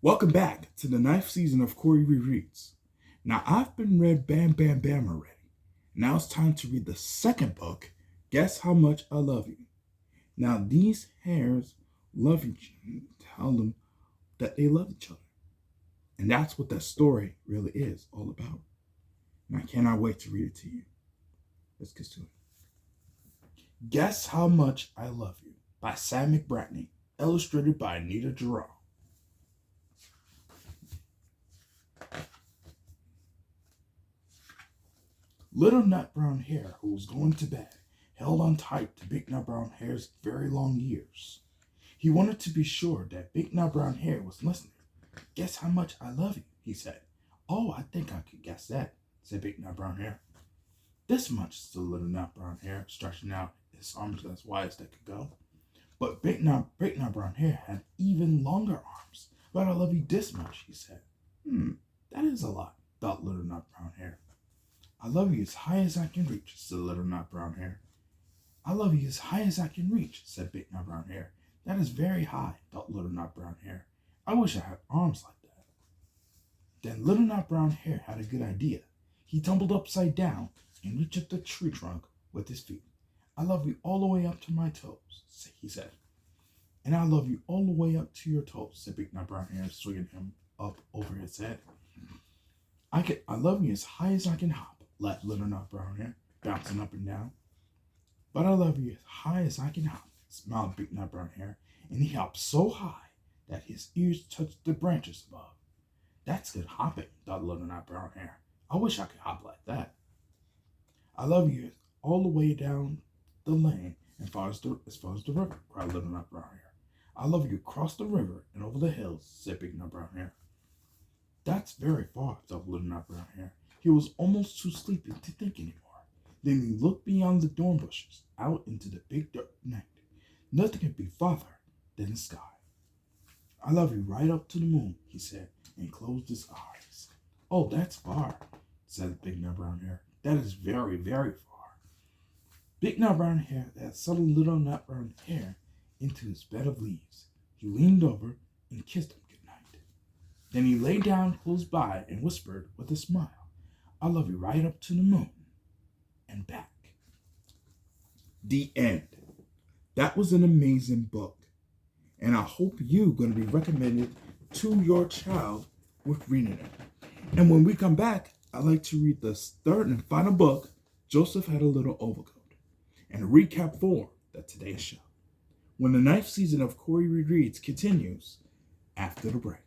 Welcome back to the 9th season of Corey Rereads. Now, I've been read Bam Bam Bam already. Now it's time to read the second book, Guess How Much I Love You. Now, these hares love each other, tell them that they love each other. And that's what that story really is all about. And I cannot wait to read it to you. Let's get to it. Guess How Much I Love You by MCBRATNEY, illustrated by ANITA JERAM. Little Nut Brown Hare, who was going to bed, held on tight to Big Nut Brown Hare's very long ears. He wanted to be sure that Big Nut Brown Hare was listening. Guess how much I love you, he said. Oh, I think I could guess that, said Big Nut Brown Hare. This much, said Little Nut Brown Hare, stretching out his arms as wide as they could go. But Big Nut Brown Hare had even longer arms. But I love you this much, he said. That is a lot, thought Little Nut Brown Hare. I love you as high as I can reach, said Little Nut Brown Hare. I love you as high as I can reach, said Big Nut Brown Hare. That is very high, thought Little Nut Brown Hare. I wish I had arms like that. Then Little Nut Brown Hare had a good idea. He tumbled upside down and reached up the tree trunk with his feet. I love you all the way up to my toes, he said. And I love you all the way up to your toes, said Big Nut Brown Hare, swinging him up over his head. I love you as high as I can hop, laughed Little Nut Brown Hare, bouncing up and down. But I love you as high as I can hop, smiled Big Nut Brown Hare, and he hopped so high that his ears touched the branches above. That's good hopping, thought Little Nut Brown Hare. I wish I could hop like that. I love you all the way down the lane as far as the river, cried Little Nut Brown Hare. I love you across the river and over the hills, said Big Nut Brown Hare. That's very far, thought Little Nut Brown Hare. He was almost too sleepy to think anymore. Then he looked beyond the thorn bushes, out into the big dark night. Nothing could be farther than the sky. I love you right up to the moon, he said, and closed his eyes. Oh, that's far, said Big Nut Brown Hare. That is very, very far. Big Nut Brown Hare had settled Little Nut Brown Hare into his bed of leaves. He leaned over and kissed him good night. Then he lay down close by and whispered with a smile, I love you right up to the moon and back. The end. That was an amazing book. And I hope you're going to be recommended to your child with reading it. And when we come back, I'd like to read the third and final book, Joseph Had a Little Overcoat, and a recap for the Today's Show, when the 9th season of Corey Rereads continues after the break.